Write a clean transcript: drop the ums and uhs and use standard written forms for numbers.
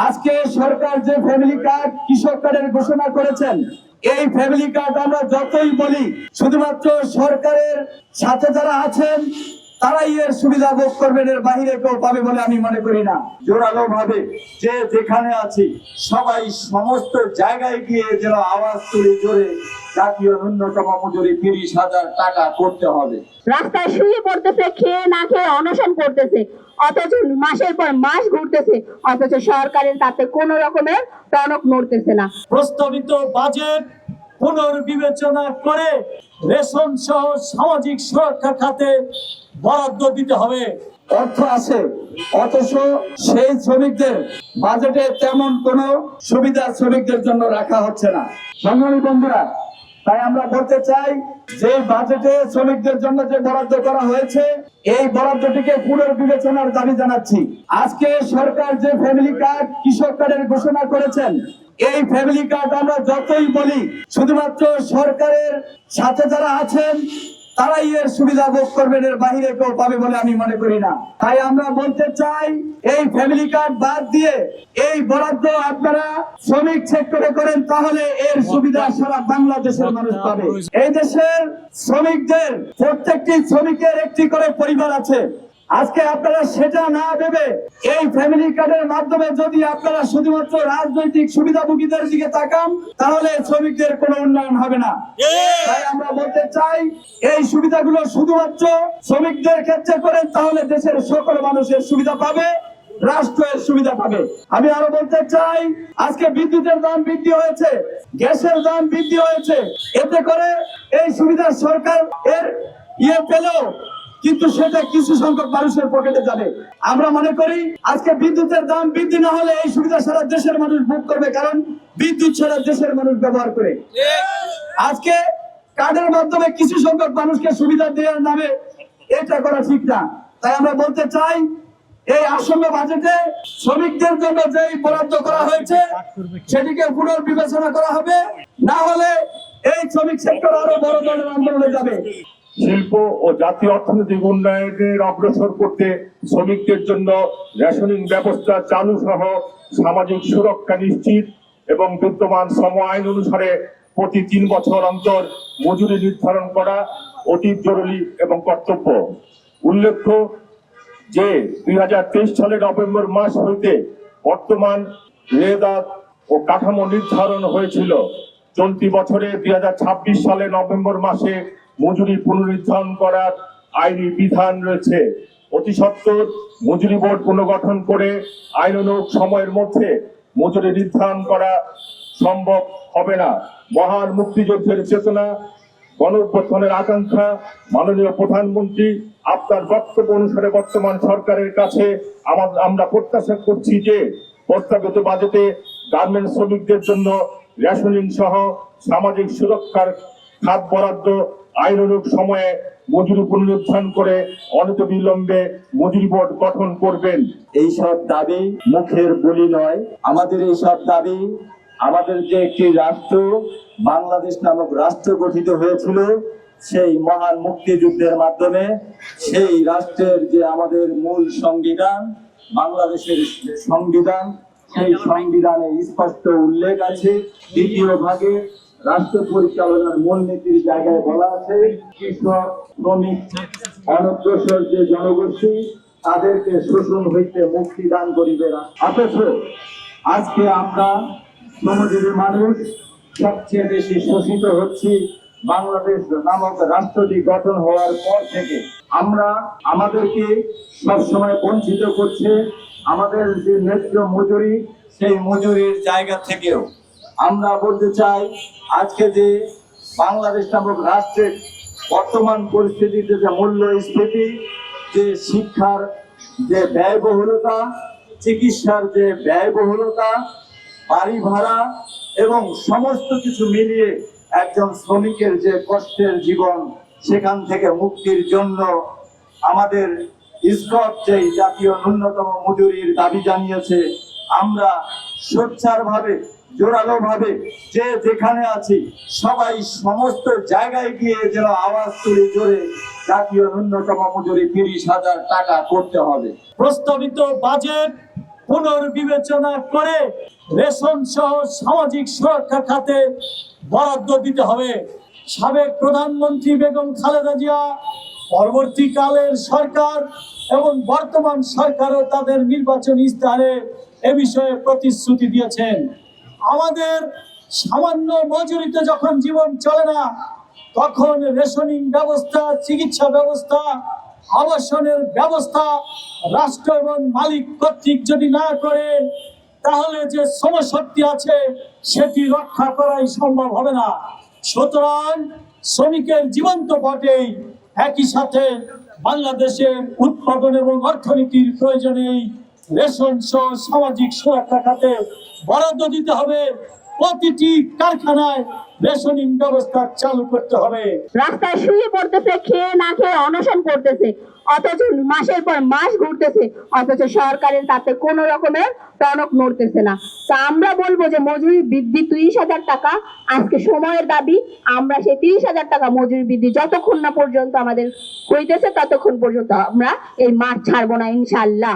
আজকে সরকার যে family card কৃষক কার্ডের ঘোষণা করেছেন, এই ফ্যামিলি কার্ড আমরা যতই বলি শুধুমাত্র সরকারের সাথে যারা আছেন তারাই এর সুবিধা ভোগ করবেন, এর বাহিরে কেউ পাবে বলে আমি মনে করি না। জোরালো ভাবে যে যেখানে আছি সবাই সমস্ত জায়গায় গিয়ে যেন আওয়াজ তুলে জোরে জাতীয় ন্যূনতম মজুরি 30,000 টাকা করতে হবে। রাস্তায় শুয়ে পড়তেছে, খেয়ে না খেয়ে অনশন করতেছে, অথচ মাসের পর মাস ঘুরতেছে, অথচ সরকারের তাতে কোন রকমের টনক নড়তেছে না। প্রস্তাবিত বাজেট পুনর্বিবেচনা করে রেশন সহ সামাজিক সুরক্ষা খাতে বরাদ্দ দিতে হবে। অর্থ আছে, অথচ সেই শ্রমিকদের বাজেটে তেমন কোনো সুবিধা শ্রমিকদের জন্য রাখা হচ্ছে না। সংগ্রামী বন্ধুরা, তাই আমরা বলতে চাই যে বাজেটে শ্রমিকদের জন্য যে বরাদ্দ করা হয়েছে এই বরাদ্দটিকে পুনর্বিবেচনার দাবি জানাচ্ছি। আজকে সরকার যে ফ্যামিলি কার্ড কৃষক কার্ডের ঘোষণা করেছেন, এই ফ্যামিলি কার্ড আমরা যতই বলি শুধুমাত্র সরকারের সাথে যারা আছেন তারাই এর সুবিধা ভোগ করবেন, এর বাহিরে কেউ পাবে বলে আমি মনে করি না। তাই আমরা বলতে চাই এই ফ্যামিলি কার্ড বাদ দিয়ে এই বরাদ্দ আপনারা শ্রমিক সেক্টরে করেন, তাহলে এর সুবিধা সারা বাংলাদেশের মানুষ পাবে। এই দেশের শ্রমিকদের প্রত্যেকটি শ্রমিকের একটি করে পরিবার আছে। আজকে আপনারা সেটা না ভেবে এই ফ্যামিলি কার্ডের মাধ্যমে যদি আপনারা শুধুমাত্র রাজনৈতিক সুবিধাভোগীদের দিকে তাকান তাহলে শ্রমিকদের কোনো উন্নয়ন হবে না। তাই আমরা বলতে চাই এই সুবিধাগুলো শুধুমাত্র শ্রমিকদের ক্ষেত্রে করেন, তাহলে দেশের সকল মানুষের সুবিধা পাবে, রাষ্ট্রের সুবিধা পাবে। আমি আরো বলতে চাই আজকে বিদ্যুতের দাম বৃদ্ধি হয়েছে, গ্যাসের দাম বৃদ্ধি হয়েছে, এতে করে এই সুবিধা সরকার এর পেলেও কিন্তু সেটা কিছু সংখ্যক মানুষের পকেটে যাবে। আমরা মনে করি আজকে বিদ্যুতের দাম বৃদ্ধি না হলে এই সুবিধা সারা দেশের মানুষ ভোগ করবে, কারণ বিদ্যুৎ সারা দেশের মানুষ ব্যবহার করে। আজকে কার্ডের মাধ্যমে কিছু সংখ্যক মানুষকে সুবিধা দেওয়ার নামে এটা করা ঠিক না। তাই আমরা বলতে চাই এই আসন্ন বাজেটে শ্রমিকদের জন্য যে বরাদ্দ করা হয়েছে সেটিকে পুনর্বিবেচনা করা হবে, না হলে এই শ্রমিক সেক্টর আরো বড় ধরনের আন্দোলনে যাবে। শিল্প ও জাতীয় অর্থনৈতিক উন্নয়নের অগ্রসর করতে শ্রমিকদের জন্য রেশনিং ব্যবস্থা চালু সহ সামাজিক সুরক্ষা নিশ্চিত এবং বিদ্যমান শ্রম আইন অনুসারে প্রতি 3 বছর অন্তর মজুরি নির্ধারণ করা অতি জরুরি এবং কর্তব্য। উল্লেখ্য যে 2023 সালের নভেম্বর মাস হইতে বর্তমান রেদাত ও কাঠামো নির্ধারণ হয়েছিল। চলতি বছরে 2026 সালের নভেম্বর মাসে মজুরি পুনর্নির্ধারণ করার আইনি বিধান রয়েছে। অতি সত্বর মজুরি বোর্ড পুনর্গঠন করে আইনানুগ সময়ের মধ্যে মজুরি নির্ধারণ করা সম্ভব হবে না। মহান মুক্তিযুদ্ধের চেতনা, গণঅভ্যুত্থানের আকাঙ্ক্ষা, মাননীয় প্রধানমন্ত্রী আপনার বক্তব্য অনুসারে বর্তমান সরকারের কাছে আমরা প্রত্যাশা করছি যে প্রস্তাবিত বাজেটে গার্মেন্টস শ্রমিকদের জন্য রেশনিং সহ সামাজিক সুরক্ষার খাত বরাদ্দ আইনানুগ সময়ে মজুরি পুনরুদ্ধার করে অনতিবিলম্বে মজুরি বোর্ড গঠন করবেন। এইসব দাবি মুখের বলি নয়, আমাদের এইসব দাবি আমাদের যে একটি রাষ্ট্র বাংলাদেশ নামক রাষ্ট্র গঠিত হয়েছিল সেই মহান মুক্তিযুদ্ধের মাধ্যমে, সেই রাষ্ট্রের যে আমাদের মূল সংবিধান বাংলাদেশের সংবিধান, সেই সংবিধানে স্পষ্ট উল্লেখ আছে। 2য় ভাগে রাষ্ট্র পরিচালনার মূলনীতির জায়গায় বলা আছে কৃষক, শ্রমিক, অনগ্রসর যে জনগোষ্ঠী তাদেরকে শোষণ হইতে মুক্তি দান করিবে। অথচ আজকে আমরা শ্রমজীবী মানুষ সবচেয়ে বেশি শোষিত হচ্ছি। বাংলাদেশ নামক রাষ্ট্রটি গঠন হওয়ার পর থেকে আমাদেরকে সবসময় বঞ্চিত করছে। আমাদের যে ন্যায্য মজুরি, সেই মজুরির জায়গা থেকেও আমরা বলতে চাই আজকে যে বাংলাদেশ নামক রাষ্ট্রের বর্তমান পরিস্থিতিতে যে মূল্যস্ফীতি, যে শিক্ষার যে ব্যয়বহুলতা, চিকিৎসার যে ব্যয়বহুলতা, বাড়ি ভাড়া এবং সমস্ত কিছু মিলিয়ে একজন শ্রমিকের যে কষ্টের জীবন, সেখান থেকে মুক্তির জন্য আমাদের ইসকপ যে জাতীয় ন্যূনতম মজুরির দাবি জানিয়েছে, আমরা সোচ্চারভাবে জোরালোভাবে যে যেখানে আছি সবাই সমস্ত জায়গায় গিয়ে যেন আওয়াজ তুলে জোরে জাতীয় ন্যূনতম মজুরি 30,000 টাকা করতে হবে। প্রস্তাবিত বাজেট পুনর্বিবেচনা করে রেশন সহ সামাজিক সুরক্ষা খাতে বরাদ্দ দিতে হবে। সাবেক প্রধানমন্ত্রী বেগম খালেদা জিয়া, পরবর্তীকালের সরকার এবং বর্তমান সরকারও তাদের নির্বাচনী ইস্তাহারে এ বিষয়ে প্রতিশ্রুতি দিয়েছেন। আমাদের সামান্য মজুরিতে যখন জীবন চলে না, তখন রেশনিং ব্যবস্থা, চিকিৎসা ব্যবস্থা, আবাসনের ব্যবস্থা রাষ্ট্র এবং মালিক কর্তৃক যদি না করে, তাহলে যে শ্রমশক্তি আছে সেটি রক্ষা করাই সম্ভব হবে না। সুতরাং শ্রমিকের জীবন তো বটেই, একই সাথে বাংলাদেশের উৎপাদন এবং অর্থনীতির প্রয়োজনেই রেশন সহ সামাজিক সুরক্ষা খাতে বরাদ্দ দিতে হবে। প্রতিটি কারখানায় রেশনিং ব্যবস্থা চালু করতে হবে। রাস্তায় শুয়ে পড়তেছে, খেয়ে না খেয়ে অনশন করতেছে, অথচ মাসের পর মাস ঘুরতেছে, অথচ সরকারের তাতে কোনো রকমের টনক নড়তেছে না। তা আমরা বলবো যে মজুরি বৃদ্ধি 30,000 টাকা আজকে সময়ের দাবি। আমরা সেই 30,000 টাকা মজুরি বৃদ্ধি যতক্ষণ না পর্যন্ত আমাদের হইতেছে ততক্ষণ পর্যন্ত আমরা এই মাঠ ছাড়বো না, ইনশাআল্লাহ।